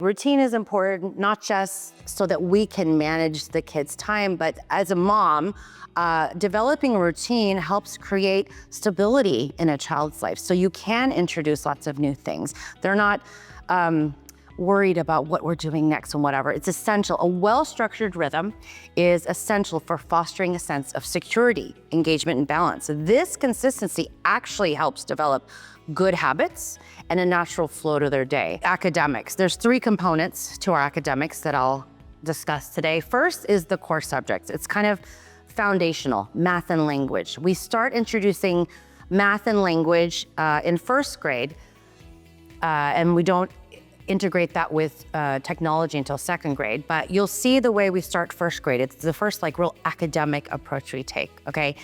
Routine is important, not just so that we can manage the kids' time, but as a mom, developing a routine helps create stability in a child's life. So you can introduce lots of new things. They're not worried about what we're doing next and whatever. It's essential. A well-structured rhythm is essential for fostering a sense of security, engagement, and balance. So this consistency actually helps develop good habits and a natural flow to their day. Academics, there's 3 components to our academics that I'll discuss today. First is the core subjects. It's kind of foundational, math and language. We start introducing math and language in first grade, and we don't integrate that with technology until second grade, but you'll see the way we start first grade. It's the first real academic approach we take, okay?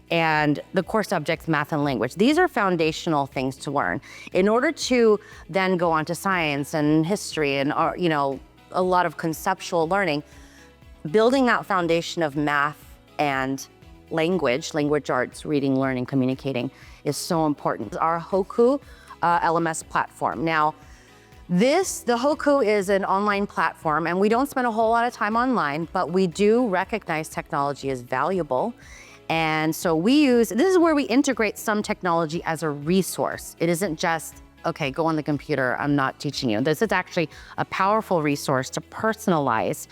And the core subjects, math and language. These are foundational things to learn. In order to then go on to science and history and a lot of conceptual learning, building that foundation of math and language arts, reading, learning, communicating, is so important. Our Hoku LMS platform. Now, the Hoku is an online platform, and we don't spend a whole lot of time online, but we do recognize technology as valuable. And so this is where we integrate some technology as a resource. It isn't just, okay, go on the computer, I'm not teaching you. This is actually a powerful resource to personalize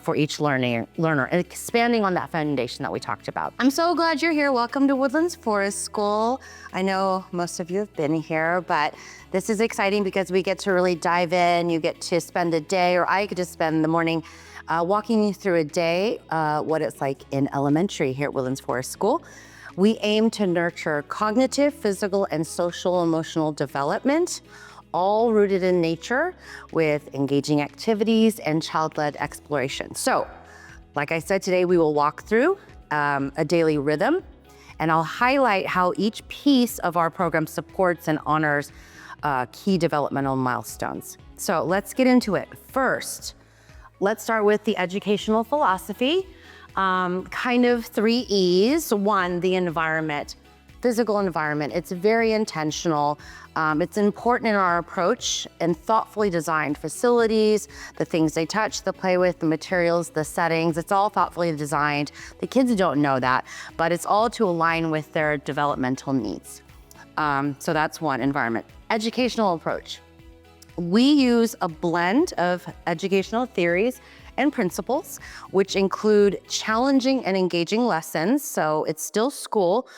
for each learner, expanding on that foundation that we talked about. I'm so glad you're here. Welcome to Woodlands Forest School. I know most of you have been here, but this is exciting because we get to really dive in. You get to spend a day, or I get to spend the morning walking you through a day, what it's like in elementary here at Woodlands Forest School. We aim to nurture cognitive, physical, and social emotional development, all rooted in nature with engaging activities and child-led exploration. So, like I said, today we will walk through a daily rhythm, and I'll highlight how each piece of our program supports and honors key developmental milestones. So let's get into it. First, let's start with the educational philosophy. Kind of 3 E's. 1, the environment, physical environment. It's very intentional. It's important in our approach and thoughtfully designed facilities, the things they touch, the play with, the materials, the settings. It's all thoughtfully designed. The kids don't know that, but it's all to align with their developmental needs. So that's 1, environment. Educational approach. We use a blend of educational theories and principles, which include challenging and engaging lessons. So it's still school,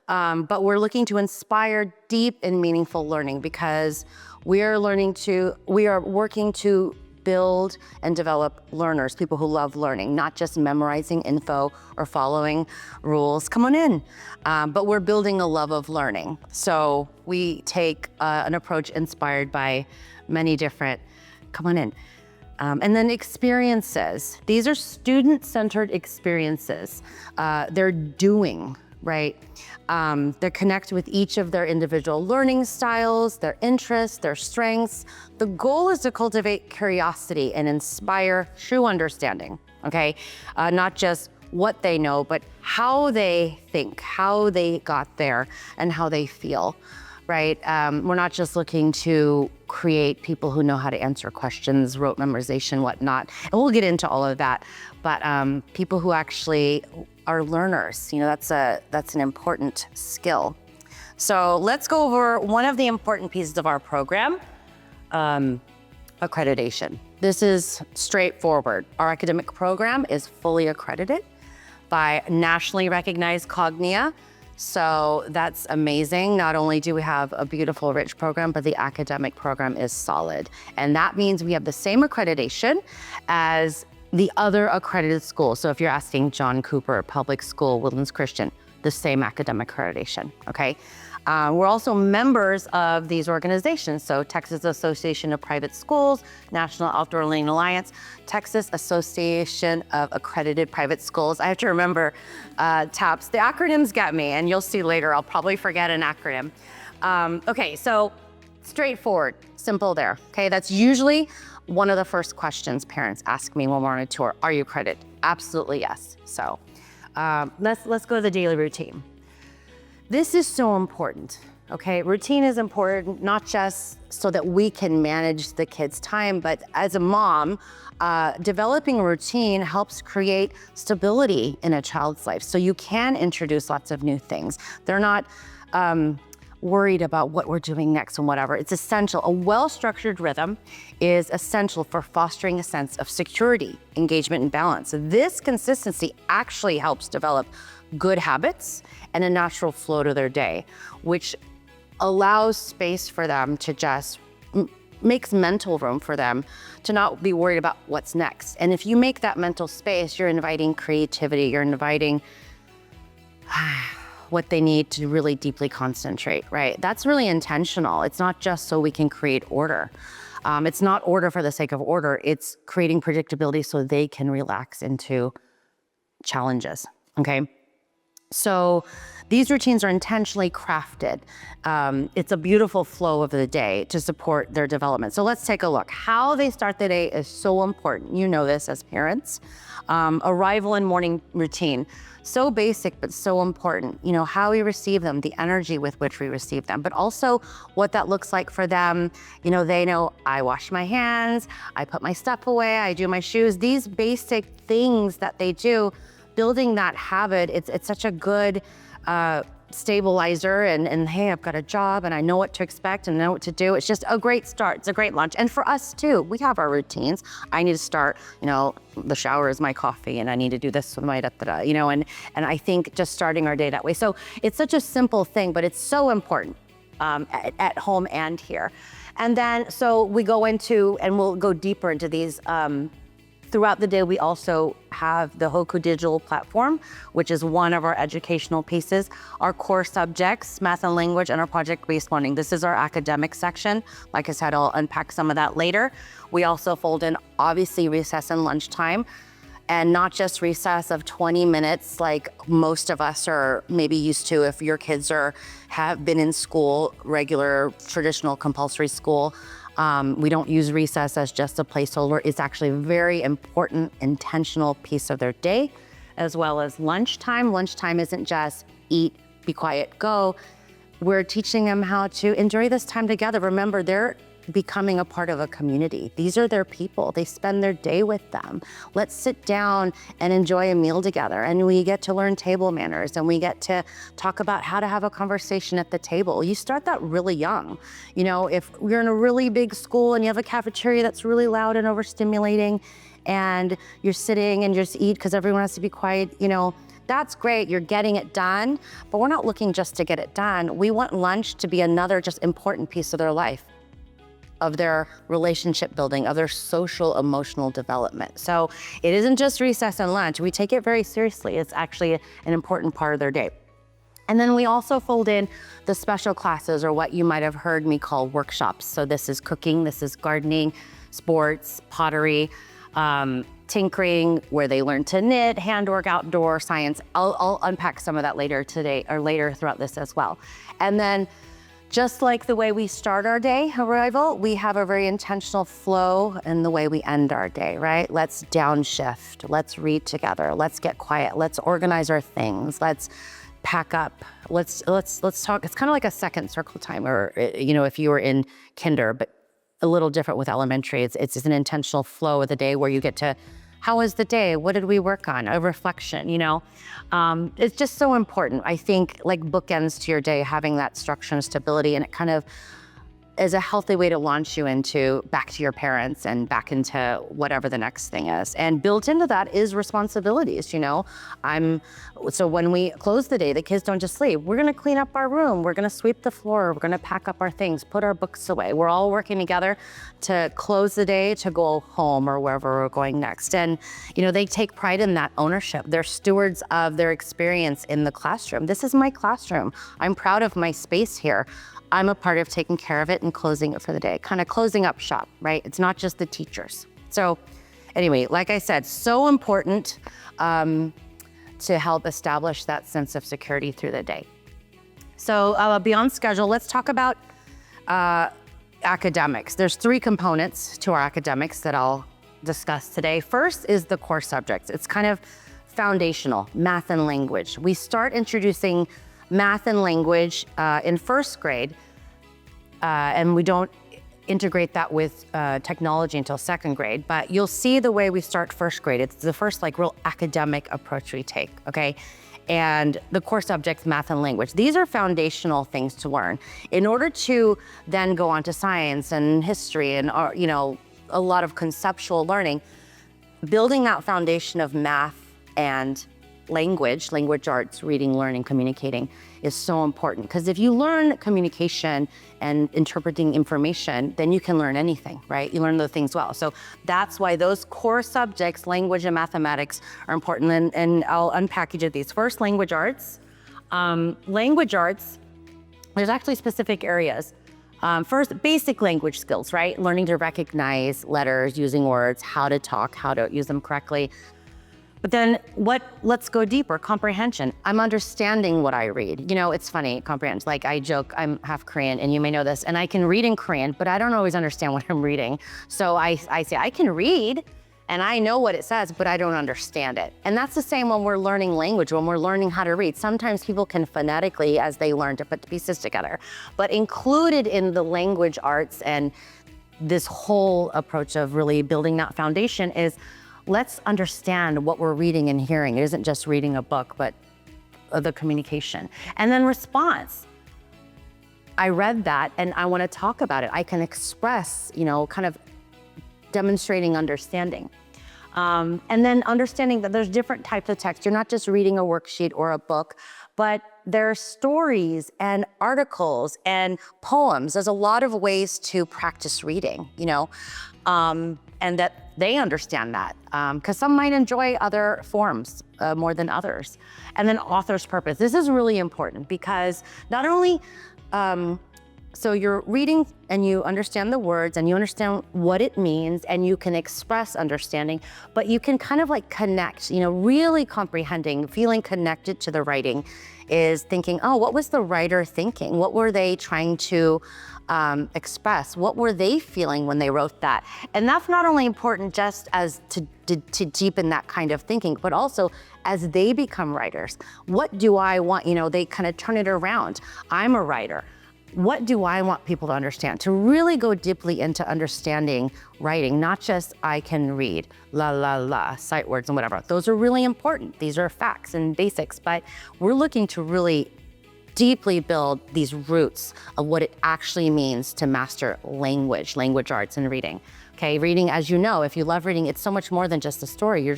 but we're looking to inspire deep and meaningful learning because we are working to build and develop learners, people who love learning, not just memorizing info or following rules. Come on in. But we're building a love of learning. So we take an approach inspired by many different, come on in. And then experiences. These are student-centered experiences. They're doing, right? They connect with each of their individual learning styles, their interests, their strengths. The goal is to cultivate curiosity and inspire true understanding, okay? Not just what they know, but how they think, how they got there, and how they feel, right? We're not just looking to create people who know how to answer questions, rote memorization, whatnot. And we'll get into all of that, but people who actually are learners, that's an important skill. So let's go over one of the important pieces of our program, accreditation. This is straightforward. Our academic program is fully accredited by nationally recognized Cognia. So that's amazing. Not only do we have a beautiful, rich program, but the academic program is solid. And that means we have the same accreditation as the other accredited schools. So if you're asking John Cooper Public School, Woodlands Christian, the same academic accreditation, okay? We're also members of these organizations. So Texas Association of Private Schools, National Outdoor Learning Alliance, Texas Association of Accredited Private Schools. I have to remember TAPS. The acronyms get me, and you'll see later, I'll probably forget an acronym. Okay, so straightforward, simple there, okay? That's usually one of the first questions parents ask me when we're on a tour. Are you accredited? Absolutely yes. So let's go to the daily routine. This is so important. Okay, routine is important, not just so that we can manage the kids' time, but as a mom, developing a routine helps create stability in a child's life. So you can introduce lots of new things. They're not worried about what we're doing next and whatever. It's essential. A well-structured rhythm is essential for fostering a sense of security, engagement, and balance. This consistency actually helps develop good habits and a natural flow to their day, which allows space for them to just makes mental room for them to not be worried about what's next. And if you make that mental space, you're inviting creativity, you're inviting what they need to really deeply concentrate, right? That's really intentional. It's not just so we can create order. It's not order for the sake of order. It's creating predictability so they can relax into challenges, okay? So these routines are intentionally crafted. It's a beautiful flow of the day to support their development. So let's take a look. How they start the day is so important. You know this as parents. Arrival and morning routine. So basic, but so important. You know, how we receive them, the energy with which we receive them, but also what that looks like for them. You know, they know I wash my hands, I put my stuff away, I do my shoes. These basic things that they do, building that habit, it's such a good stabilizer and hey, I've got a job and I know what to expect and know what to do. It's just a great start. It's a great launch. And for us too, we have our routines. I need to start, you know, the shower is my coffee and I need to do this with my da-da-da, you know, and I think just starting our day that way. So it's such a simple thing, but it's so important at home and here. And then, so we go into, and we'll go deeper into these throughout the day. We also have the Hoku digital platform, which is one of our educational pieces, our core subjects, math and language, and our project-based learning. This is our academic section. Like I said, I'll unpack some of that later. We also fold in, obviously, recess and lunchtime, and not just recess of 20 minutes like most of us are maybe used to if your kids have been in school, regular, traditional, compulsory school. We don't use recess as just a placeholder. It's actually a very important, intentional piece of their day, as well as lunchtime. Lunchtime isn't just eat, be quiet, go. We're teaching them how to enjoy this time together. Remember, they're becoming a part of a community. These are their people. They spend their day with them. Let's sit down and enjoy a meal together. And we get to learn table manners and we get to talk about how to have a conversation at the table. You start that really young. You know, if you're in a really big school and you have a cafeteria that's really loud and overstimulating and you're sitting and just eat because everyone has to be quiet, you know, that's great, you're getting it done, but we're not looking just to get it done. We want lunch to be another just important piece of their life, of their relationship building, of their social emotional development. So it isn't just recess and lunch. We take it very seriously. It's actually an important part of their day. And then we also fold in the special classes, or what you might have heard me call workshops. So this is cooking, this is gardening, sports, pottery, tinkering, where they learn to knit, handwork, outdoor science. I'll unpack some of that later today, or later throughout this as well. And then, just like the way we start our day, arrival, we have a very intentional flow in the way we end our day, right? Let's downshift, let's read together, let's get quiet, let's organize our things, let's pack up, let's talk. It's kind of like a second circle time, or, you know, if you were in kinder, but a little different with elementary. It's an intentional flow of the day where you get to, how was the day? What did we work on? A reflection, you know? It's just so important. I think like bookends to your day, having that structure and stability, and it kind of is a healthy way to launch you into back to your parents and back into whatever the next thing is. And built into that is responsibilities, you know? So when we close the day, the kids don't just sleep. We're gonna clean up our room. We're gonna sweep the floor. We're gonna pack up our things, put our books away. We're all working together to close the day, to go home or wherever we're going next. And, you know, they take pride in that ownership. They're stewards of their experience in the classroom. This is my classroom. I'm proud of my space here. I'm a part of taking care of it and closing it for the day, kind of closing up shop, right? It's not just the teachers. So anyway, like I said, so important to help establish that sense of security through the day. So beyond schedule, let's talk about academics. There's 3 components to our academics that I'll discuss today. First is the core subjects. It's kind of foundational, math and language. We start introducing math and language in first grade, and we don't integrate that with technology until second grade, but you'll see the way we start first grade. It's the first like real academic approach we take, okay? And the core subjects, math and language. These are foundational things to learn. In order to then go on to science and history and, you know, a lot of conceptual learning, building that foundation of math and language arts, reading, learning, communicating is so important. Because if you learn communication and interpreting information, then you can learn anything, right? You learn the things well. So that's why those core subjects, language and mathematics, are important. And I'll unpackage it these. First, language arts. Language arts, there's actually specific areas. First, basic language skills, right? Learning to recognize letters, using words, how to talk, how to use them correctly. But then let's go deeper, comprehension. I'm understanding what I read. You know, it's funny, comprehend. Like I joke, I'm half Korean and you may know this, and I can read in Korean, but I don't always understand what I'm reading. So I say, I can read and I know what it says, but I don't understand it. And that's the same when we're learning language, when we're learning how to read. Sometimes people can phonetically, as they learn, to put the pieces together. But included in the language arts and this whole approach of really building that foundation is, let's understand what we're reading and hearing. It isn't just reading a book, but the communication. And then response. I read that and I want to talk about it. I can express, you know, kind of demonstrating understanding. And then understanding that there's different types of text. You're not just reading a worksheet or a book, but there are stories and articles and poems. There's a lot of ways to practice reading, you know, and that they understand that, because some might enjoy other forms more than others. And then author's purpose. This is really important because not only, so you're reading and you understand the words and you understand what it means and you can express understanding, but you can kind of like connect, you know, really comprehending, feeling connected to the writing is thinking, oh, what was the writer thinking? What were they trying to express? What were they feeling when they wrote that? And that's not only important just as to deepen that kind of thinking, but also as they become writers. What do I want? You know, they kind of turn it around. I'm a writer. What do I want people to understand? To really go deeply into understanding writing, not just I can read, la, la, la, sight words and whatever. Those are really important. These are facts and basics, but we're looking to really deeply build these roots of what it actually means to master language arts and reading. Okay, reading, as you know, if you love reading, it's so much more than just a story. You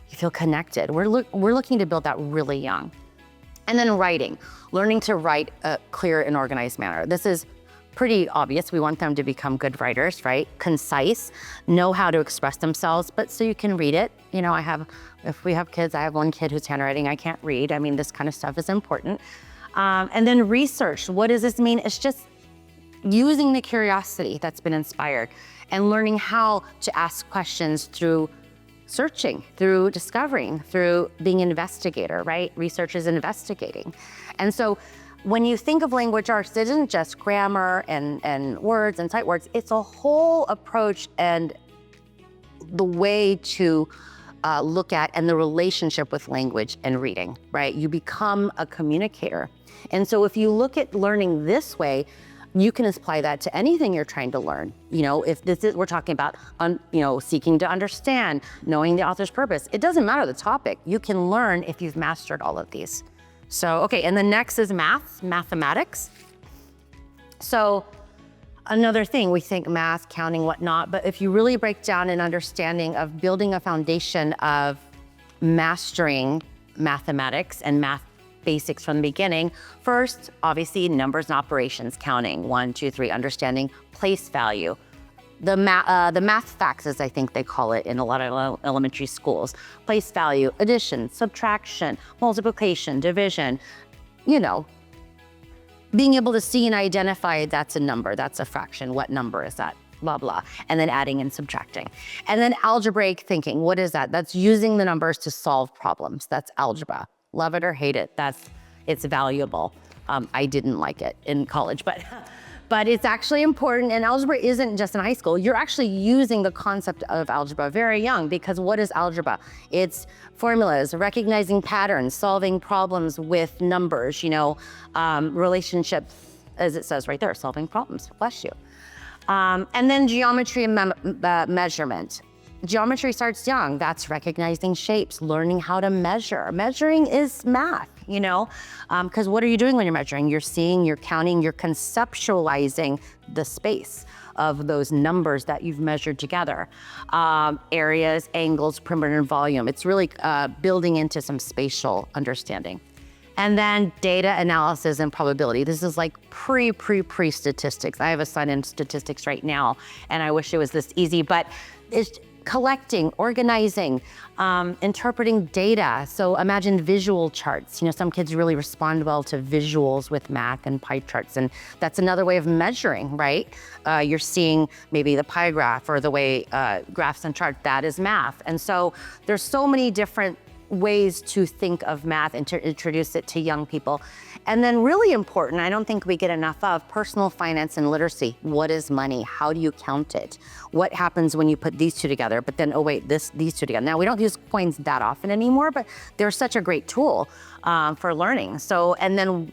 feel connected. We're looking to build that really young. And then writing, learning to write a clear and organized manner. This is pretty obvious. We want them to become good writers, right? Concise, know how to express themselves, but so you can read it. You know, if we have kids, I have one kid whose handwriting I can't read. I mean, this kind of stuff is important. And then research, what does this mean? It's just using the curiosity that's been inspired and learning how to ask questions through searching, through discovering, through being an investigator, right? Research is investigating. And so when you think of language arts, it isn't just grammar and words and sight words, it's a whole approach and the way to look at and the relationship with language and reading, right? You become a communicator. And so if you look at learning this way, you can apply that to anything you're trying to learn. You know, if we're talking about, seeking to understand, knowing the author's purpose, it doesn't matter the topic. You can learn if you've mastered all of these. So, okay, and the next is mathematics. So another thing, we think math, counting, whatnot, but if you really break down an understanding of building a foundation of mastering mathematics and math basics from the beginning. First, obviously, numbers and operations, counting, 1, 2, 3, understanding place value. The math facts, as I think they call it in a lot of elementary schools. Place value, addition, subtraction, multiplication, division, you know, being able to see and identify that's a number, that's a fraction, what number is that? Blah, blah, and then adding and subtracting. And then algebraic thinking, what is that? That's using the numbers to solve problems. That's algebra. Love it or hate it, it's valuable. I didn't like it in college, but But it's actually important, and algebra isn't just in high school. You're actually using the concept of algebra very young, because what is algebra? It's formulas, recognizing patterns, solving problems with numbers, relationships, as it says right there, solving problems, bless you. And then geometry and measurement. Geometry starts young. That's recognizing shapes, learning how to measure. Measuring is math, because what are you doing when you're measuring? You're seeing, you're counting, you're conceptualizing the space of those numbers that you've measured together. Areas, angles, perimeter, and volume. It's really building into some spatial understanding. And then data analysis and probability. This is like pre statistics. I have a son in statistics right now, and I wish it was this easy, but it's collecting, organizing, interpreting data. So imagine visual charts. Some kids really respond well to visuals with math and pie charts, and that's another way of measuring, right? You're seeing maybe the pie graph or the way graphs and charts, that is math. And so there's so many different ways to think of math and to introduce it to young people. And then really important, I don't think we get enough of, personal finance and literacy. What is money? How do you count it? What happens when you put these two together? But then, these two together. Now, we don't use coins that often anymore, but they're such a great tool for learning. So, and then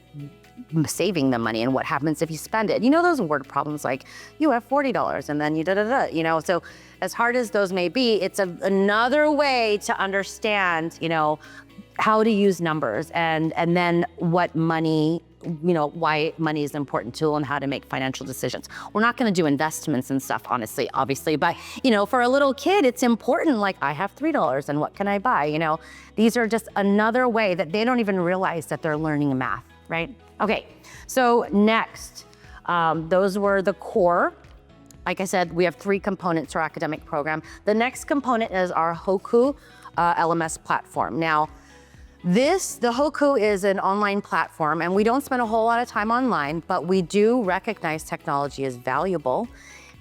saving the money and what happens if you spend it. Those word problems like, you have $40 and then you da-da-da, so as hard as those may be, it's another way to understand, how to use numbers and then what money, why money is an important tool and how to make financial decisions. We're not going to do investments and stuff, obviously, but for a little kid, it's important. Like, I have $3 and what can I buy? These are just another way that they don't even realize that they're learning math, right? Okay, so next, those were the core. Like I said, we have 3 components to our academic program. The next component is our Hoku LMS platform. Now, the Hoku is an online platform, and we don't spend a whole lot of time online, but we do recognize technology is valuable.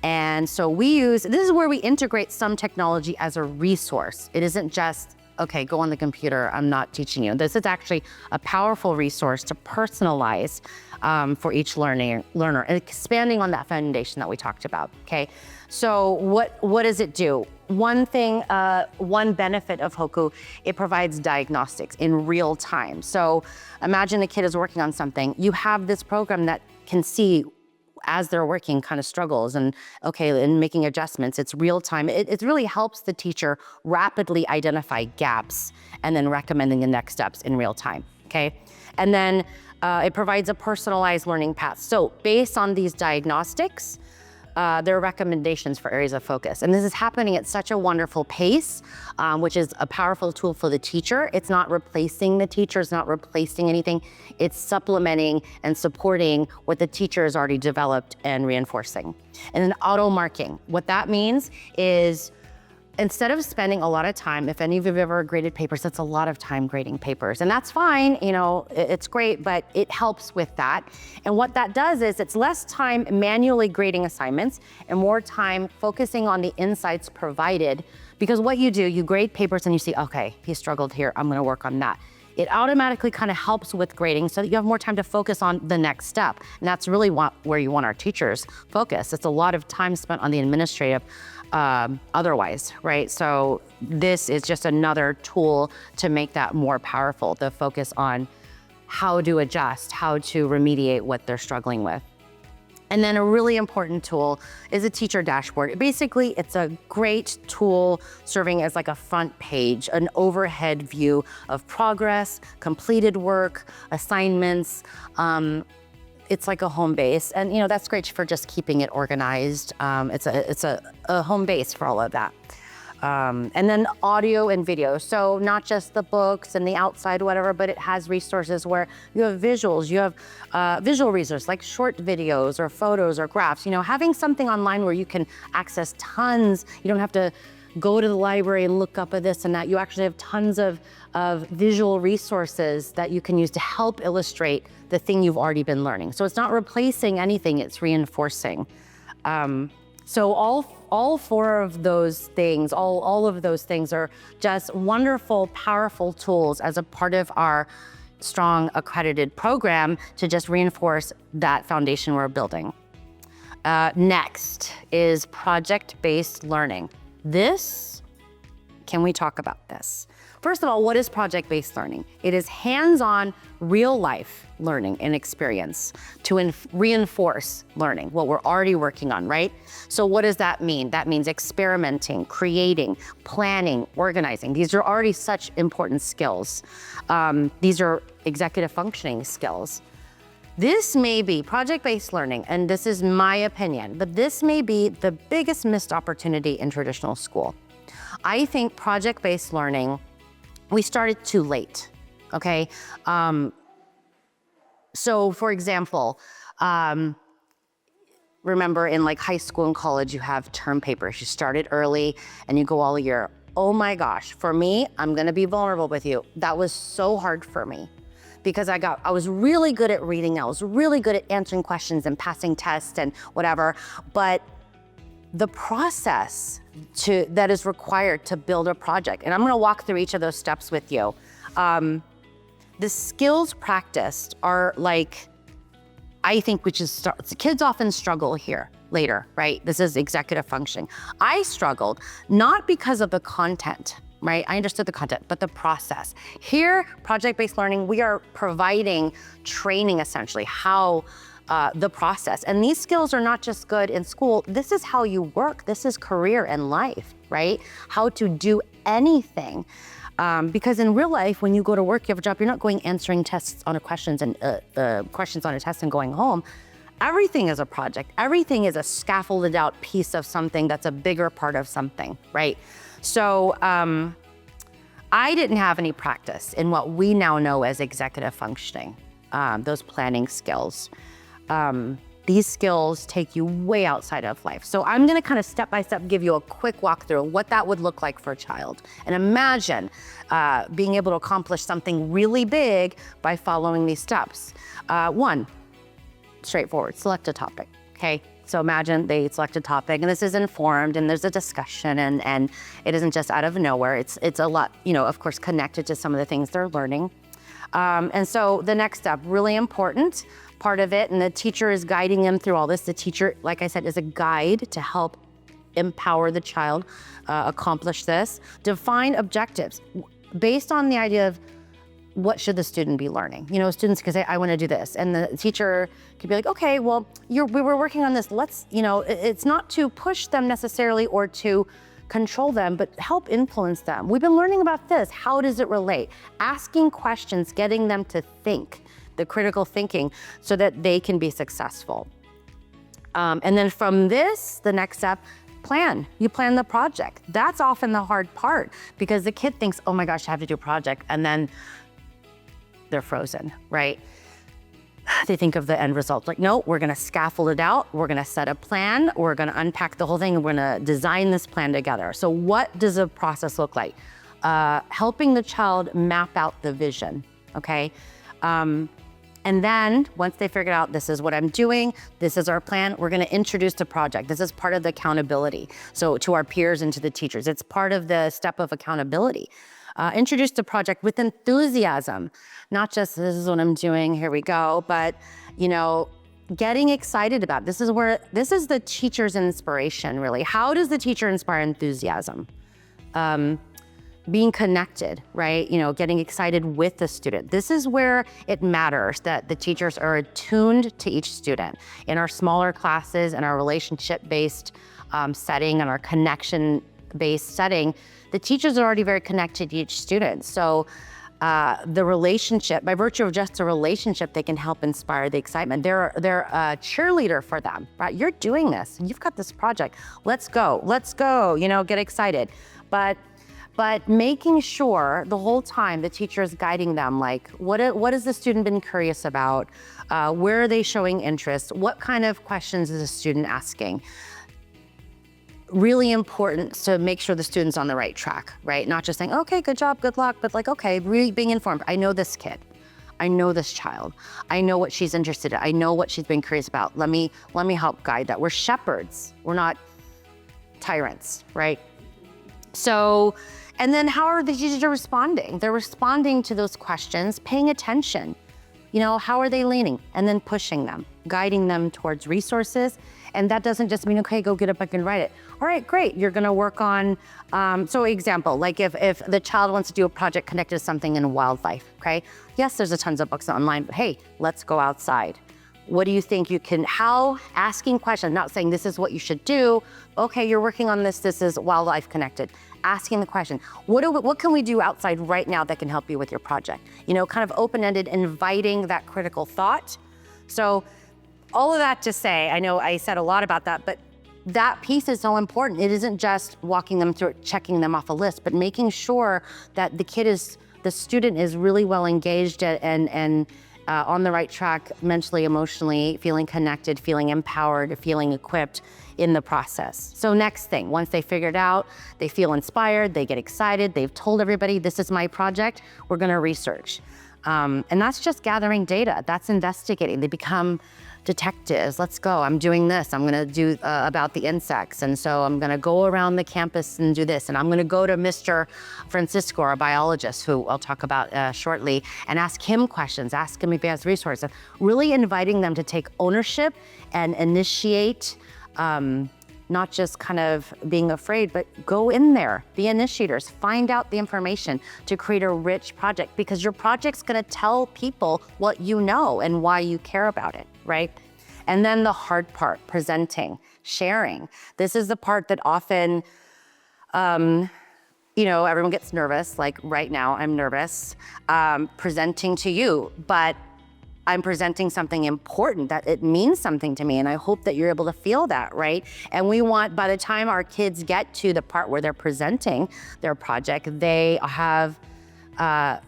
And so this is where we integrate some technology as a resource. It isn't just, okay, go on the computer, I'm not teaching you. This is actually a powerful resource to personalize for each learner, and expanding on that foundation that we talked about, okay? So what does it do? One thing, one benefit of Hoku, it provides diagnostics in real time. So imagine a kid is working on something. You have this program that can see as they're working kind of struggles and making adjustments. It's real time. It really helps the teacher rapidly identify gaps and then recommending the next steps in real time, okay? And then it provides a personalized learning path. So based on these diagnostics, there are recommendations for areas of focus. And this is happening at such a wonderful pace, which is a powerful tool for the teacher. It's not replacing the teacher, it's not replacing anything. It's supplementing and supporting what the teacher has already developed and reinforcing. And then auto marking. What that means is, instead of spending a lot of time, if any of you have ever graded papers, that's a lot of time grading papers. And that's fine, it's great, but it helps with that. And what that does is it's less time manually grading assignments and more time focusing on the insights provided. Because what you do, you grade papers and you see, okay, he struggled here, I'm gonna work on that. It automatically kind of helps with grading so that you have more time to focus on the next step. And that's really where you want our teachers focus. It's a lot of time spent on the administrative otherwise, right? So this is just another tool to make that more powerful, the focus on how to adjust, how to remediate what they're struggling with. And then a really important tool is a teacher dashboard. Basically, it's a great tool serving as like a front page, an overhead view of progress, completed work, assignments. It's like a home base, and that's great for just keeping it organized. It's a home base for all of that. And then audio and video. So not just the books and the outside, whatever, but it has resources where you have visuals, you have visual resources like short videos or photos or graphs. Having something online where you can access tons, you don't have to go to the library and look up at this and that. You actually have tons of visual resources that you can use to help illustrate the thing you've already been learning. So it's not replacing anything, it's reinforcing. So all 4 of those things, all of those things are just wonderful, powerful tools as a part of our strong accredited program to just reinforce that foundation we're building. Next is project-based learning. Can we talk about this? First of all, what is project-based learning? It is hands-on, real-life learning and experience to reinforce learning, what we're already working on, right? So what does that mean? That means experimenting, creating, planning, organizing. These are already such important skills. These are executive functioning skills. This may be project-based learning, and this is my opinion, but this may be the biggest missed opportunity in traditional school. I think project-based learning, we started too late, okay? So for example, remember in like high school and college, you have term papers. You started early and you go all year. Oh my gosh, for me, I'm gonna be vulnerable with you. That was so hard for me because I was really good at reading. I was really good at answering questions and passing tests and whatever, but the process that is required to build a project, and I'm gonna walk through each of those steps with you. The skills practiced are like, I think, kids often struggle here later, right? This is executive functioning. I struggled, not because of the content, right? I understood the content, but the process. Here, project-based learning, we are providing training essentially, how the process. And these skills are not just good in school, this is how you work, this is career and life, right? How to do anything. Because in real life, when you go to work, you have a job, you're not going answering tests on a questions and questions on a test and going home. Everything is a project. Everything is a scaffolded out piece of something that's a bigger part of something, right? So I didn't have any practice in what we now know as executive functioning, those planning skills. These skills take you way outside of life. So I'm gonna kind of step by step give you a quick walkthrough of what that would look like for a child. And imagine being able to accomplish something really big by following these steps. One, straightforward, select a topic, okay? So imagine they select a topic and this is informed and there's a discussion and it isn't just out of nowhere. It's a lot, of course, connected to some of the things they're learning. And so the next step, really important part of it, and the teacher is guiding them through all this. The teacher, like I said, is a guide to help empower the child accomplish this. Define objectives based on the idea of what should the student be learning. Students can say, I want to do this. And the teacher could be like, okay, well, we were working on this. Let's, it's not to push them necessarily or to control them, but help influence them. We've been learning about this. How does it relate? Asking questions, getting them to think, the critical thinking, so that they can be successful. And then from this, the next step, plan. You plan the project. That's often the hard part because the kid thinks, oh my gosh, I have to do a project, and then they're frozen, right? They think of the end result. Like, no, we're gonna scaffold it out. We're gonna set a plan. We're gonna unpack the whole thing and we're gonna design this plan together. So what does a process look like? Helping the child map out the vision, okay? And then once they figured out, this is what I'm doing, this is our plan, we're gonna introduce the project. This is part of the accountability. So to our peers and to the teachers, it's part of the step of accountability. Introduce the project with enthusiasm, not just this is what I'm doing, here we go, but getting excited about it. This is the teacher's inspiration, really. How does the teacher inspire enthusiasm? Being connected, right? Getting excited with the student. This is where it matters that the teachers are attuned to each student. In our smaller classes and our relationship-based setting and our connection-based setting, the teachers are already very connected to each student. So the relationship, by virtue of just the relationship, they can help inspire the excitement. They're a cheerleader for them, right? You're doing this, you've got this project. Let's go, get excited. But making sure the whole time the teacher is guiding them, like what has the student been curious about? Where are they showing interest? What kind of questions is the student asking? Really important to make sure the student's on the right track, right? Not just saying, okay, good job, good luck, but like, okay, really being informed. I know this kid, I know this child, I know what she's interested in, I know what she's been curious about. Let me help guide that. We're shepherds, we're not tyrants, right? So, and then how are the teachers responding? They're responding to those questions, paying attention. How are they leaning? And then pushing them, guiding them towards resources. And that doesn't just mean, okay, go get a book and write it. All right, great, you're gonna work on, so example, like if the child wants to do a project connected to something in wildlife, okay? Yes, there's a tons of books online, but hey, let's go outside. What do you think you can, asking questions, not saying this is what you should do. Okay, you're working on this is wildlife connected. Asking the question, what can we do outside right now that can help you with your project? You know, kind of open-ended, inviting that critical thought. So all of that to say, I know I said a lot about that, but that piece is so important. It isn't just walking them through it, checking them off a list, but making sure that the student is really well engaged and on the right track, mentally, emotionally, feeling connected, feeling empowered, feeling equipped in the process. So next thing, once they figure it out, they feel inspired, they get excited, they've told everybody, this is my project, we're gonna research. And that's just gathering data, that's investigating. They become detectives. Let's go, I'm doing this. I'm gonna do about the insects. And so I'm gonna go around the campus and do this. And I'm gonna go to Mr. Francisco, our biologist, who I'll talk about shortly, and ask him questions, ask him if he has resources. Really inviting them to take ownership and initiate, not just kind of being afraid, but go in there, be initiators, find out the information to create a rich project, because your project's gonna tell people what you know and why you care about it, right? And then the hard part, presenting, sharing. This is the part that often, you know, everyone gets nervous, like right now I'm nervous, presenting to you, but I'm presenting something important, that it means something to me, and I hope that you're able to feel that, right? And we want, by the time our kids get to the part where they're presenting their project, they have,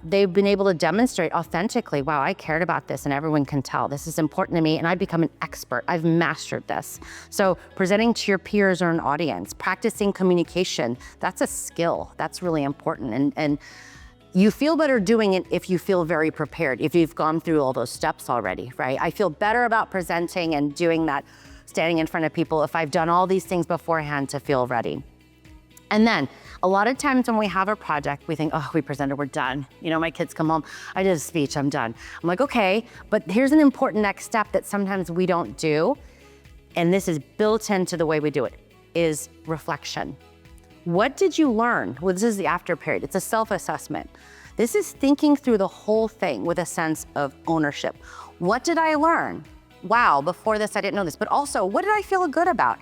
they've been able to demonstrate authentically, wow, I cared about this and everyone can tell. This is important to me and I've become an expert. I've mastered this. So presenting to your peers or an audience, practicing communication, that's a skill. That's really important. And you feel better doing it if you feel very prepared, if you've gone through all those steps already, right? I feel better about presenting and doing that, standing in front of people, if I've done all these things beforehand to feel ready. And then a lot of times when we have a project, we think, oh, we presented, we're done. You know, my kids come home, I did a speech, I'm done. I'm like, okay, but here's an important next step that sometimes we don't do, and this is built into the way we do it, is reflection. What did you learn? Well, this is the after period. It's a self-assessment. This is thinking through the whole thing with a sense of ownership. What did I learn? Wow, before this, I didn't know this, but also, what did I feel good about?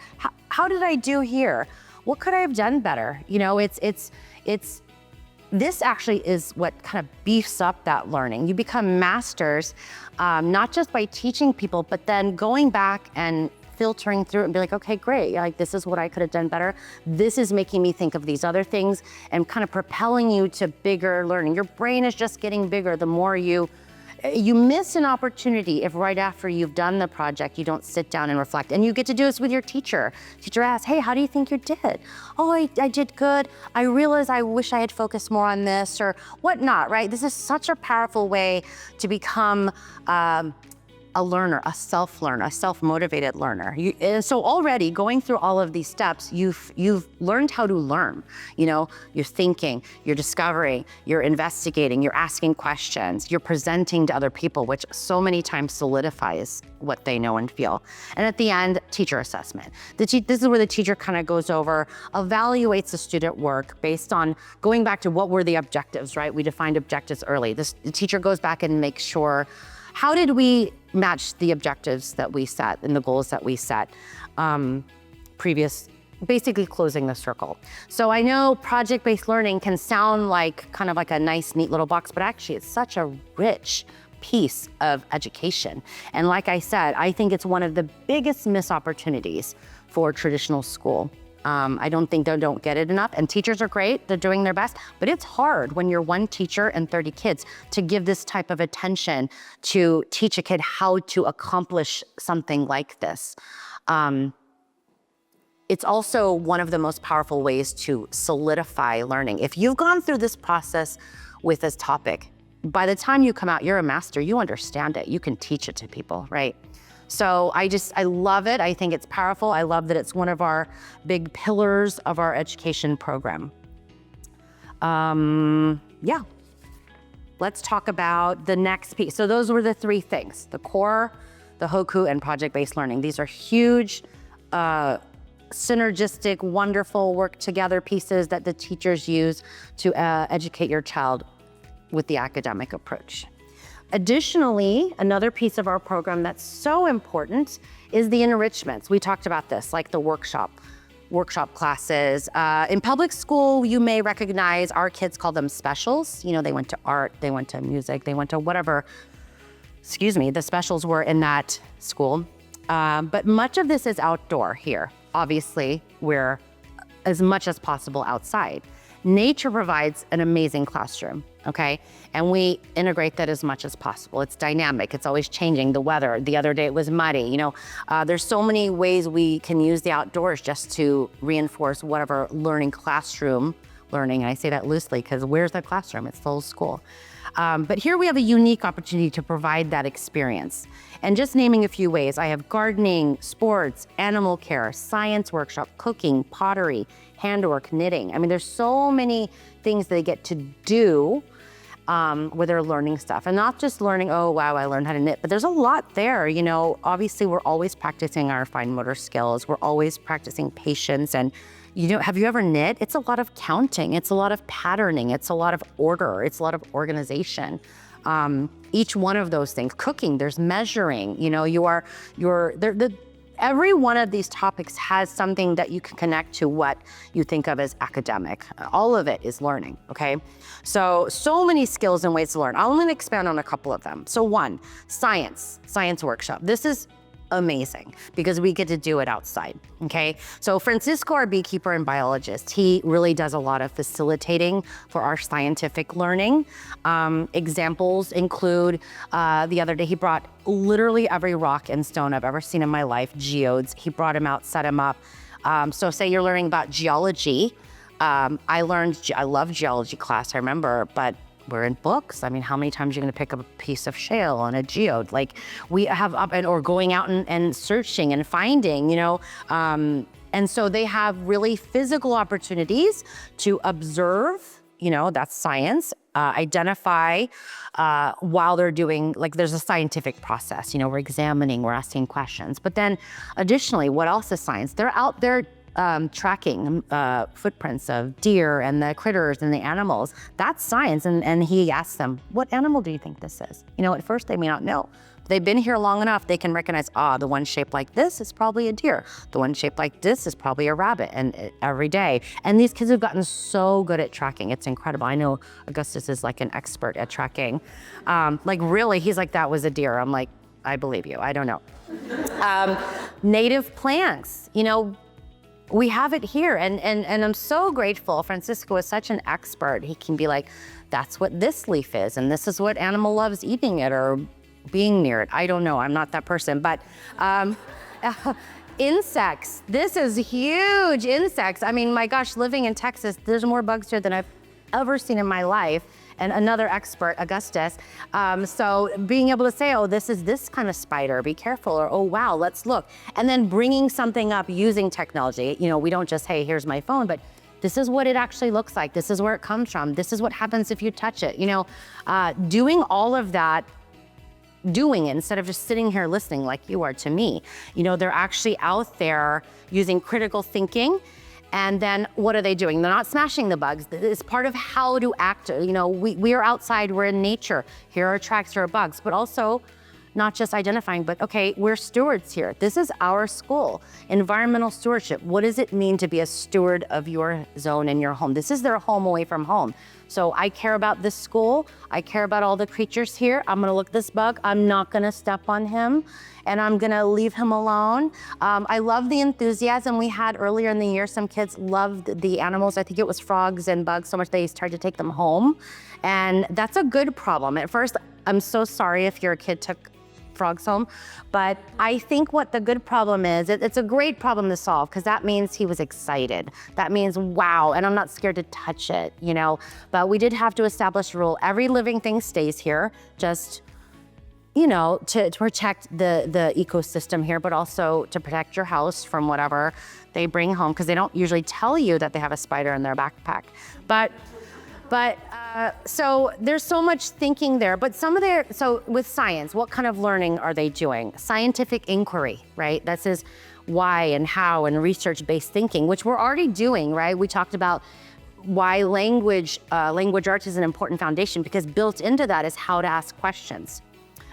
How did I do here? What could I have done better? You know, this actually is what kind of beefs up that learning. You become masters, not just by teaching people, but then going back and filtering through it and be like, okay, great, like this is what I could have done better. This is making me think of these other things and kind of propelling you to bigger learning. Your brain is just getting bigger the more you miss an opportunity if right after you've done the project, you don't sit down and reflect. And you get to do this with your teacher. Teacher asks, hey, how do you think you did? Oh, I did good. I realized I wish I had focused more on this or whatnot, right? This is such a powerful way to become a learner, a self-learner, a self-motivated learner. And so already going through all of these steps, you've learned how to learn. You know, you're thinking, you're discovering, you're investigating, you're asking questions, you're presenting to other people, which so many times solidifies what they know and feel. And at the end, teacher assessment. This is where the teacher kind of goes over, evaluates the student work based on going back to what were the objectives, right? We defined objectives early. The teacher goes back and makes sure, how did we match the objectives that we set and the goals that we set basically closing the circle. So I know project-based learning can sound like kind of like a nice, neat little box, but actually it's such a rich piece of education. And like I said, I think it's one of the biggest missed opportunities for traditional school. I don't think they don't get it enough, and teachers are great, they're doing their best, but it's hard when you're one teacher and 30 kids to give this type of attention to teach a kid how to accomplish something like this. It's also one of the most powerful ways to solidify learning. If you've gone through this process with this topic, by the time you come out, you're a master, you understand it, you can teach it to people, right? So I love it. I think it's powerful. I love that it's one of our big pillars of our education program. Yeah, let's talk about the next piece. So those were the three things, the core, the Hoku and project-based learning. These are huge, synergistic, wonderful work together pieces that the teachers use to educate your child with the academic approach. Additionally, another piece of our program that's so important is the enrichments. We talked about this, like the workshop classes. In public school, you may recognize our kids call them specials. You know, they went to art, they went to music, they went to whatever, the specials were in that school. But much of this is outdoor here. Obviously, we're as much as possible outside. Nature provides an amazing classroom, okay? And we integrate that as much as possible. It's dynamic, it's always changing. The weather, the other day it was muddy, you know. There's so many ways we can use the outdoors just to reinforce whatever classroom learning. And I say that loosely because where's the classroom? It's the whole school. But here we have a unique opportunity to provide that experience. And just naming a few ways, I have gardening, sports, animal care, science workshop, cooking, pottery, handwork, knitting. I mean, there's so many things they get to do where they're learning stuff. And not just learning, oh, wow, I learned how to knit, but there's a lot there. You know, obviously we're always practicing our fine motor skills. We're always practicing patience. And you know, have you ever knit? It's a lot of counting. It's a lot of patterning. It's a lot of order. It's a lot of organization. Each one of those things, cooking, there's measuring, you know, every one of these topics has something that you can connect to what you think of as academic. All of it is learning, okay? So many skills and ways to learn. I'm gonna expand on a couple of them. So one, science workshop. This is amazing because we get to do it outside, okay? So Francisco, our beekeeper and biologist, he really does a lot of facilitating for our scientific learning. Examples include, the other day he brought literally every rock and stone I've ever seen in my life, geodes. He brought them out, set them up. So say you're learning about geology. I love geology class, I remember, but we're in books. I mean, how many times are you gonna pick up a piece of shale on a geode? Like we have or going out and searching and finding, you know. And so they have really physical opportunities to observe, you know, that's science, identify while they're doing, like there's a scientific process, you know, we're examining, we're asking questions. But then additionally, what else is science? They're out there tracking footprints of deer and the critters and the animals. That's science. And he asks them, what animal do you think this is? You know, at first they may not know. But they've been here long enough, they can recognize, the one shaped like this is probably a deer. The one shaped like this is probably a rabbit, and every day. And these kids have gotten so good at tracking. It's incredible. I know Augustus is like an expert at tracking. Like really, he's like, that was a deer. I'm like, I believe you, I don't know. Native plants, you know, we have it here, and I'm so grateful. Francisco is such an expert. He can be like, that's what this leaf is, and this is what animal loves eating it or being near it. I don't know, I'm not that person, but insects. This is huge, insects. I mean, my gosh, living in Texas, there's more bugs here than I've ever seen in my life. And another expert, Augustus. So being able to say, oh, this is this kind of spider, be careful, or oh, wow, let's look. And then bringing something up using technology. You know, we don't just, hey, here's my phone, but this is what it actually looks like. This is where it comes from. This is what happens if you touch it. You know, doing all of that, doing it instead of just sitting here listening like you are to me. You know, they're actually out there using critical thinking. And then what are they doing? They're not smashing the bugs. It's part of how to act. You know, we are outside, we're in nature. Here are tracks, here are bugs, but also not just identifying, but okay, we're stewards here. This is our school. Environmental stewardship. What does it mean to be a steward of your zone and your home? This is their home away from home. So I care about this school. I care about all the creatures here. I'm gonna look at this bug. I'm not gonna step on him, and I'm gonna leave him alone. I love the enthusiasm we had earlier in the year. Some kids loved the animals. I think it was frogs and bugs so much they started to take them home. And that's a good problem. At first, I'm so sorry if your kid took frogs home, but I think what the good problem is, it's a great problem to solve because that means he was excited. That means, wow, and I'm not scared to touch it, you know? But we did have to establish a rule. Every living thing stays here, just, you know, to protect the ecosystem here, but also to protect your house from whatever they bring home, because they don't usually tell you that they have a spider in their backpack. But But so there's so much thinking there, but so with science, what kind of learning are they doing? Scientific inquiry, right? That says why and how and research-based thinking, which we're already doing, right? We talked about why language arts is an important foundation, because built into that is how to ask questions.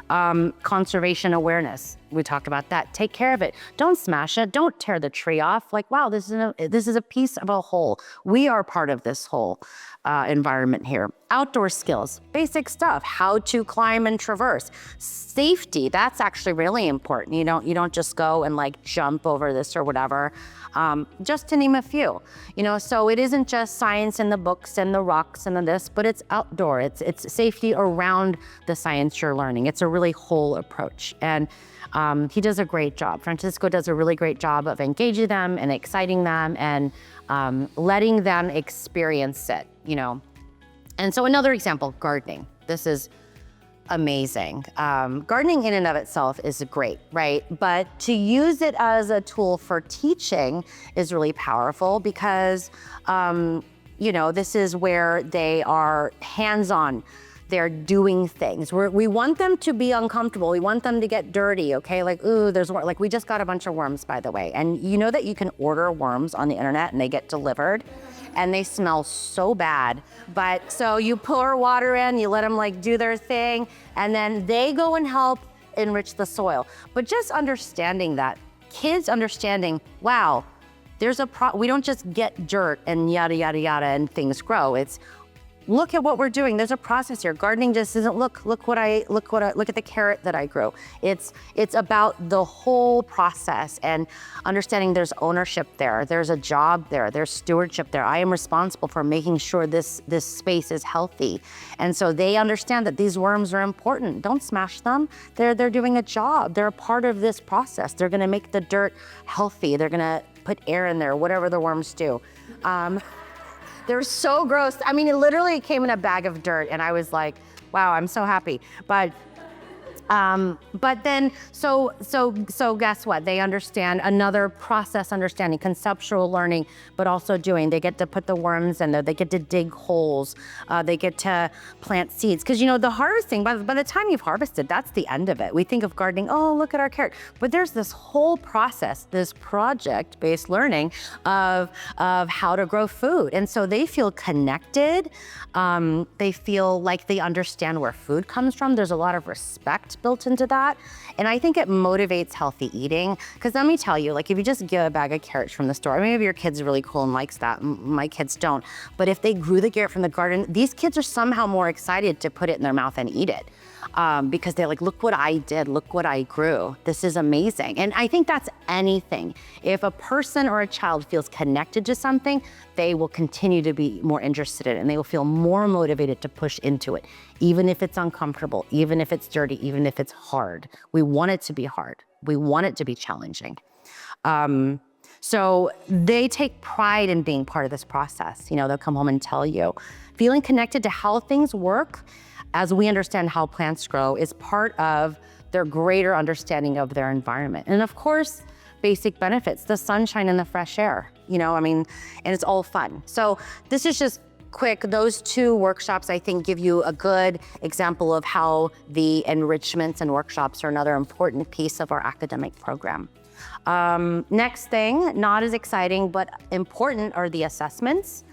Conservation awareness, we talked about that. Take care of it. Don't smash it. Don't tear the tree off. Like, wow, this is a piece of a whole. We are part of this whole environment here. Outdoor skills, basic stuff, how to climb and traverse. Safety, that's actually really important. You don't just go and like jump over this or whatever. Just to name a few, so it isn't just science in the books and the rocks and the this, but it's outdoor. It's safety around the science you're learning. It's a really whole approach. And he does a great job. Francisco does a really great job of engaging them and exciting them and letting them experience it, And so another example, gardening. This is amazing. Gardening in and of itself is great, right? But to use it as a tool for teaching is really powerful because, this is where they are hands-on. They're doing things. We want them to be uncomfortable. We want them to get dirty, okay? Like, ooh, like we just got a bunch of worms, by the way. And you know that you can order worms on the internet and they get delivered and they smell so bad. But so you pour water in, you let them like do their thing, and then they go and help enrich the soil. But just understanding that, kids understanding, wow, we don't just get dirt and yada, yada, yada, and things grow. It's, look at what we're doing. There's a process here. Gardening just isn't look at the carrot that I grew. It's about the whole process and understanding there's ownership there. There's a job there. There's stewardship there. I am responsible for making sure this space is healthy. And so they understand that these worms are important. Don't smash them. They're doing a job. They're a part of this process. They're gonna make the dirt healthy. They're gonna put air in there, whatever the worms do. They're so gross. I mean, it literally came in a bag of dirt and I was like, wow, I'm so happy. But then, so guess what? They understand another process understanding, conceptual learning, but also doing. They get to put the worms in there. They get to dig holes. They get to plant seeds. Because the harvesting, by the time you've harvested, that's the end of it. We think of gardening, oh, look at our carrot. But there's this whole process, this project-based learning of how to grow food. And so they feel connected. They feel like they understand where food comes from. There's a lot of respect built into that. And I think it motivates healthy eating. Because let me tell you, like if you just get a bag of carrots from the store, maybe your kid's really cool and likes that. My kids don't. But if they grew the carrot from the garden, these kids are somehow more excited to put it in their mouth and eat it. Because they're like, look what I did, look what I grew. This is amazing. And I think that's anything. If a person or a child feels connected to something, they will continue to be more interested in it and they will feel more motivated to push into it, even if it's uncomfortable, even if it's dirty, even if it's hard. We want it to be hard. We want it to be challenging. So they take pride in being part of this process. They'll come home and tell you. Feeling connected to how things work as we understand how plants grow is part of their greater understanding of their environment. And of course, basic benefits, the sunshine and the fresh air, and it's all fun. So this is just quick. Those two workshops, I think, give you a good example of how the enrichments and workshops are another important piece of our academic program. Next thing, not as exciting, but important are the assessments.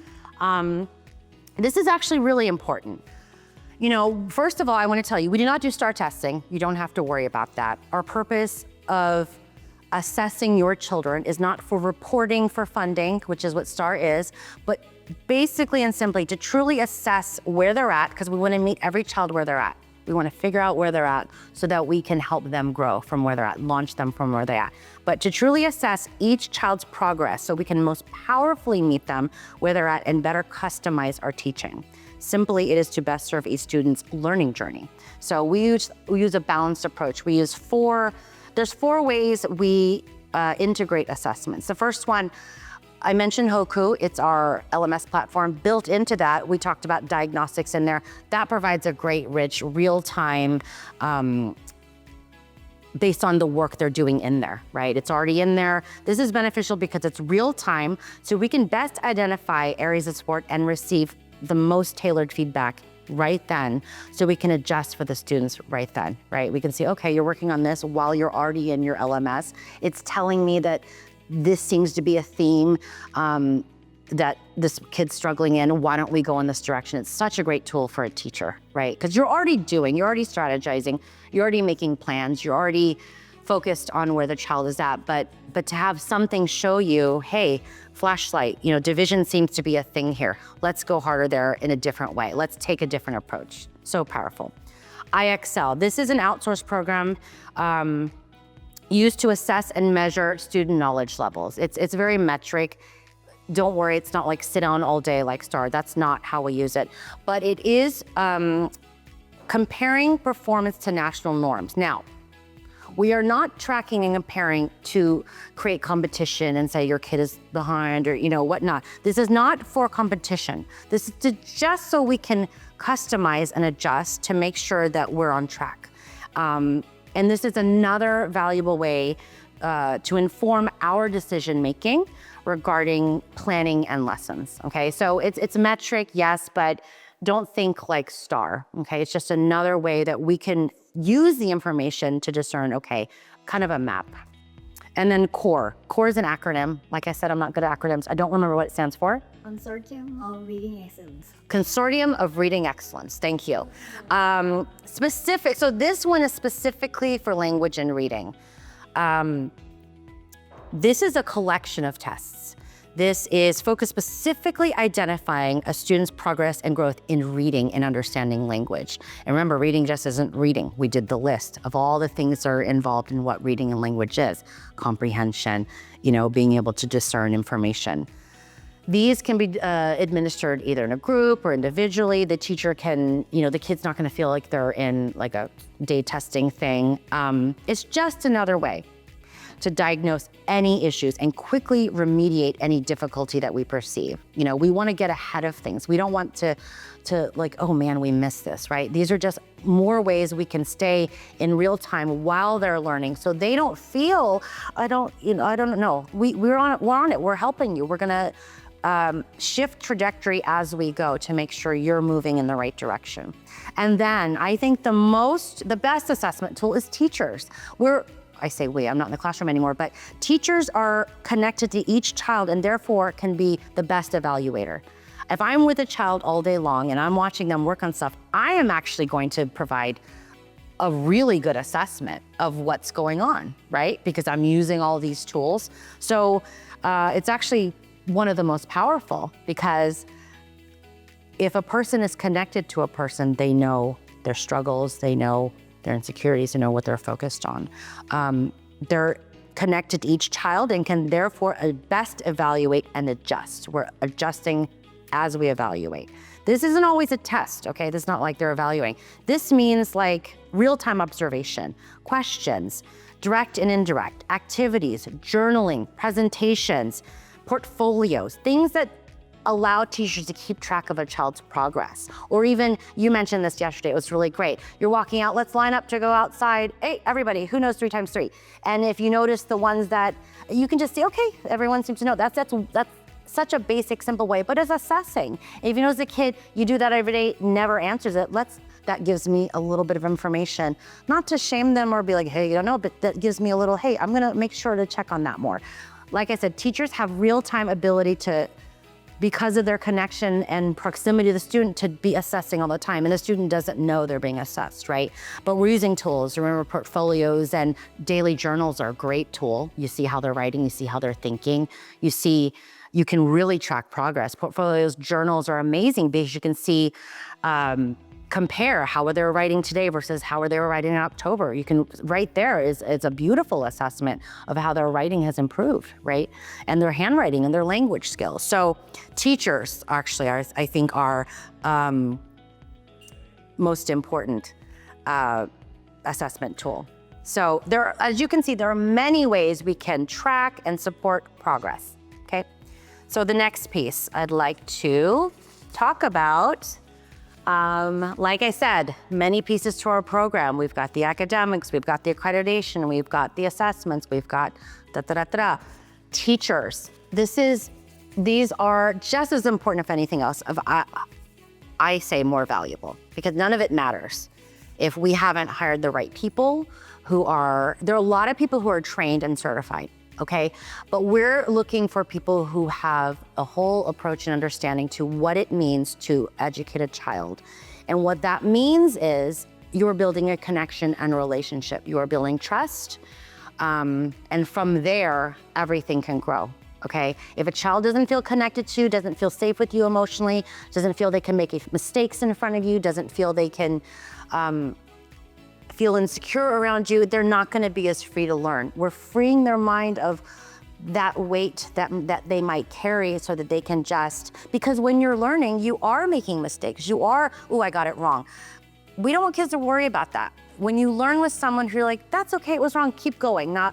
This is actually really important. First of all, I want to tell you, we do not do STAR testing. You don't have to worry about that. Our purpose of assessing your children is not for reporting for funding, which is what STAR is, but basically and simply to truly assess where they're at, because we want to meet every child where they're at. We want to figure out where they're at so that we can help them grow from where they're at, launch them from where they're at. But to truly assess each child's progress so we can most powerfully meet them where they're at and better customize our teaching. Simply, it is to best serve each student's learning journey. So we use a balanced approach. There's 4 ways we integrate assessments. The first one, I mentioned Hoku. It's our LMS platform. Built into that, we talked about diagnostics in there. That provides a great, rich, real-time, based on the work they're doing in there, right? It's already in there. This is beneficial because it's real-time, so we can best identify areas of support and receive the most tailored feedback right then, so we can adjust for the students right then, right? We can see, okay, you're working on this while you're already in your LMS. It's telling me that this seems to be a theme that this kid's struggling in. Why don't we go in this direction? It's such a great tool for a teacher, right? Because you're already strategizing, you're already making plans, you're already focused on where the child is at, but to have something show you, hey, flashlight, division seems to be a thing here. Let's go harder there in a different way. Let's take a different approach. So powerful. IXL, this is an outsourced program used to assess and measure student knowledge levels. It's very metric. Don't worry, it's not like sit down all day like STAR. That's not how we use it. But it is comparing performance to national norms. Now, we are not tracking and comparing to create competition and say your kid is behind or whatnot. This is not for competition. This is just so we can customize and adjust to make sure that we're on track. And this is another valuable way to inform our decision making regarding planning and lessons. Okay, so it's metric, yes, but don't think like STAR. Okay, it's just another way that we can use the information to discern, okay, kind of a map. And then CORE. CORE is an acronym. Like I said, I'm not good at acronyms. I don't remember what it stands for. Consortium of Reading Excellence. Consortium of Reading Excellence, thank you. So this one is specifically for language and reading. This is a collection of tests. This is focused specifically identifying a student's progress and growth in reading and understanding language. And remember, reading just isn't reading. We did the list of all the things that are involved in what reading and language is. Comprehension, being able to discern information. These can be administered either in a group or individually. The teacher can, the kid's not gonna feel like they're in like a day testing thing. It's just another way to diagnose any issues and quickly remediate any difficulty that we perceive. We wanna get ahead of things. We don't want to like, oh man, we missed this, right? These are just more ways we can stay in real time while they're learning so they don't feel, I don't know. We're on it, we're helping you. We're gonna shift trajectory as we go to make sure you're moving in the right direction. And then I think the best assessment tool is teachers. I say we, I'm not in the classroom anymore, but teachers are connected to each child and therefore can be the best evaluator. If I'm with a child all day long and I'm watching them work on stuff, I am actually going to provide a really good assessment of what's going on, right? Because I'm using all these tools. So it's actually one of the most powerful, because if a person is connected to a person, they know their struggles, they know their insecurities, they know what they're focused on. They're connected to each child and can therefore best evaluate and adjust. We're adjusting as we evaluate. This isn't always a test, okay? This is not like they're evaluating. This means like real-time observation, questions, direct and indirect, activities, journaling, presentations, portfolios, things that allow teachers to keep track of a child's progress. Or even, you mentioned this yesterday, it was really great. You're walking out, let's line up to go outside. Hey, everybody, who knows 3 times 3? And if you notice the ones that, you can just say, okay, everyone seems to know. That's such a basic, simple way, but it's assessing. If you notice a kid, you do that every day, never answers it, that gives me a little bit of information. Not to shame them or be like, hey, you don't know, but that gives me a little, hey, I'm gonna make sure to check on that more. Like I said, teachers have real-time ability to, because of their connection and proximity to the student, to be assessing all the time. And the student doesn't know they're being assessed, right? But we're using tools. Remember, portfolios and daily journals are a great tool. You see how they're writing, you see how they're thinking. You can really track progress. Portfolios, journals are amazing because you can see, compare how they were writing today versus how they were writing in October. You can, right there is a beautiful assessment of how their writing has improved, right? And their handwriting and their language skills. So teachers actually are, I think, are most important assessment tool. So as you can see, there are many ways we can track and support progress, okay? So the next piece I'd like to talk about, like I said, many pieces to our program. We've got the academics, we've got the accreditation, we've got the assessments, we've got teachers. These are just as important, if anything else. I say, more valuable, because none of it matters if we haven't hired the right people there are a lot of people who are trained and certified, okay? But we're looking for people who have a whole approach and understanding to what it means to educate a child. And what that means is you're building a connection and relationship. You are building trust. And from there, everything can grow, okay? If a child doesn't feel connected to, doesn't feel safe with you emotionally, doesn't feel they can make mistakes in front of you, doesn't feel they can feel insecure around you, they're not gonna be as free to learn. We're freeing their mind of that weight that they might carry so that they can because when you're learning, you are making mistakes. You are, I got it wrong. We don't want kids to worry about that. When you learn with someone who you're like, that's okay, it was wrong, keep going, not,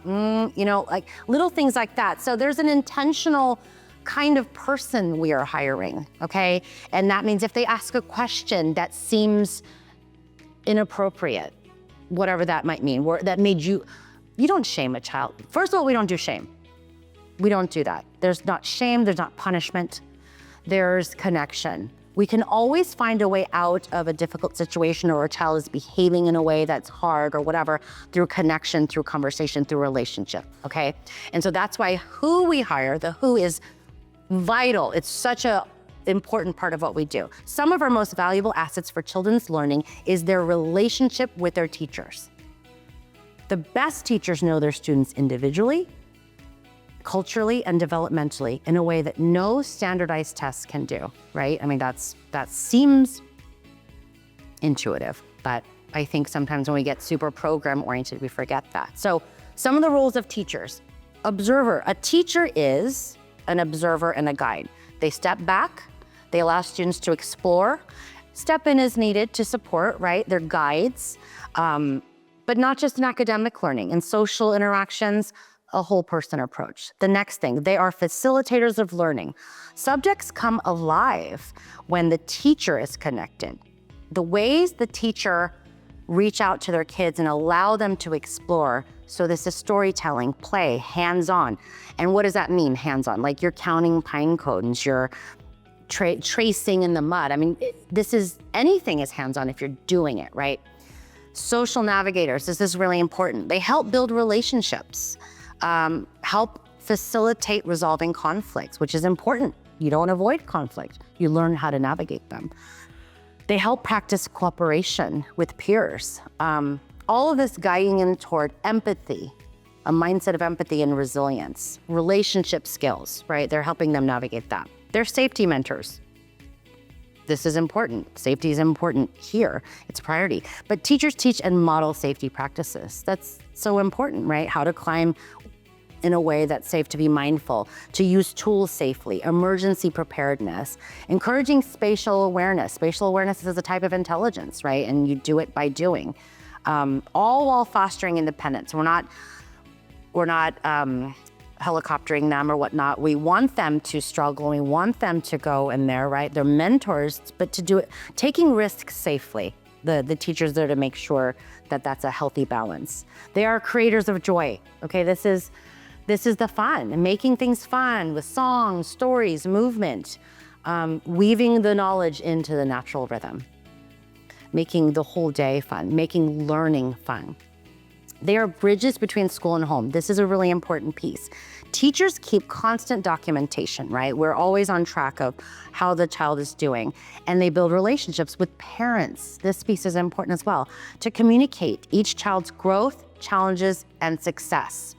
like little things like that. So there's an intentional kind of person we are hiring, okay? And that means if they ask a question that seems inappropriate, whatever that might mean, that made you don't shame a child. First of all, we don't do shame. We don't do that. There's not shame, there's not punishment, there's connection. We can always find a way out of a difficult situation or a child is behaving in a way that's hard or whatever through connection, through conversation, through relationship, okay? And so that's why who we hire, the who is vital. It's such a important part of what we do. Some of our most valuable assets for children's learning is their relationship with their teachers. The best teachers know their students individually, culturally, and developmentally in a way that no standardized tests can do, right? I mean, that seems intuitive, but I think sometimes when we get super program oriented, we forget that. So some of the roles of teachers. Observer. A teacher is an observer and a guide. They step back, they allow students to explore, step in as needed to support, right? They're guides, but not just in academic learning. In social interactions, a whole person approach. The next thing, they are facilitators of learning. Subjects come alive when the teacher is connected. The ways the teacher reach out to their kids and allow them to explore. So this is storytelling, play, hands-on. And what does that mean, hands-on? Like you're counting pine cones, you're tracing in the mud. I mean, anything is hands-on if you're doing it, right? Social navigators, this is really important. They help build relationships, help facilitate resolving conflicts, which is important. You don't avoid conflict, you learn how to navigate them. They help practice cooperation with peers. All of this guiding in toward empathy, a mindset of empathy and resilience, relationship skills, right? They're helping them navigate that. They're safety mentors. This is important. Safety is important here. It's a priority. But teachers teach and model safety practices. That's so important, right? How to climb in a way that's safe, to be mindful, to use tools safely, emergency preparedness, encouraging spatial awareness. Spatial awareness is a type of intelligence, right? And you do it by doing. All while fostering independence. We're not helicoptering them or whatnot. We want them to struggle. We want them to go in there, right? They're mentors, but to do it, taking risks safely. The teacher's there to make sure that that's a healthy balance. They are creators of joy. Okay, this is the fun, and making things fun with songs, stories, movement, weaving the knowledge into the natural rhythm, making the whole day fun, making learning fun. They are bridges between school and home. This is a really important piece. Teachers keep constant documentation, right? We're always on track of how the child is doing, and they build relationships with parents. This piece is important as well, to communicate each child's growth, challenges, and success.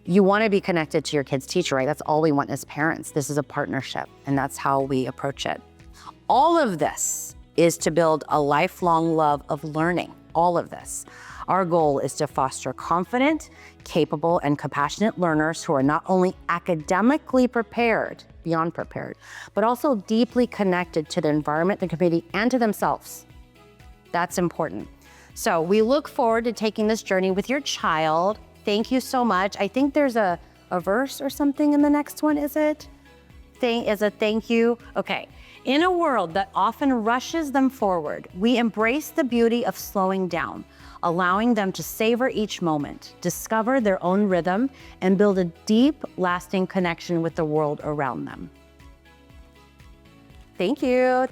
You want to be connected to your kid's teacher, right? That's all we want as parents. This is a partnership, and that's how we approach it. All of this is to build a lifelong love of learning, all of this. Our goal is to foster confident, capable, and compassionate learners who are not only academically prepared, beyond prepared, but also deeply connected to the environment, the community, and to themselves. That's important. So we look forward to taking this journey with your child. Thank you so much. I think there's a verse or something in the next one, is it? Is a thank you? Okay. In a world that often rushes them forward, we embrace the beauty of slowing down, allowing them to savor each moment, discover their own rhythm, and build a deep, lasting connection with the world around them. Thank you.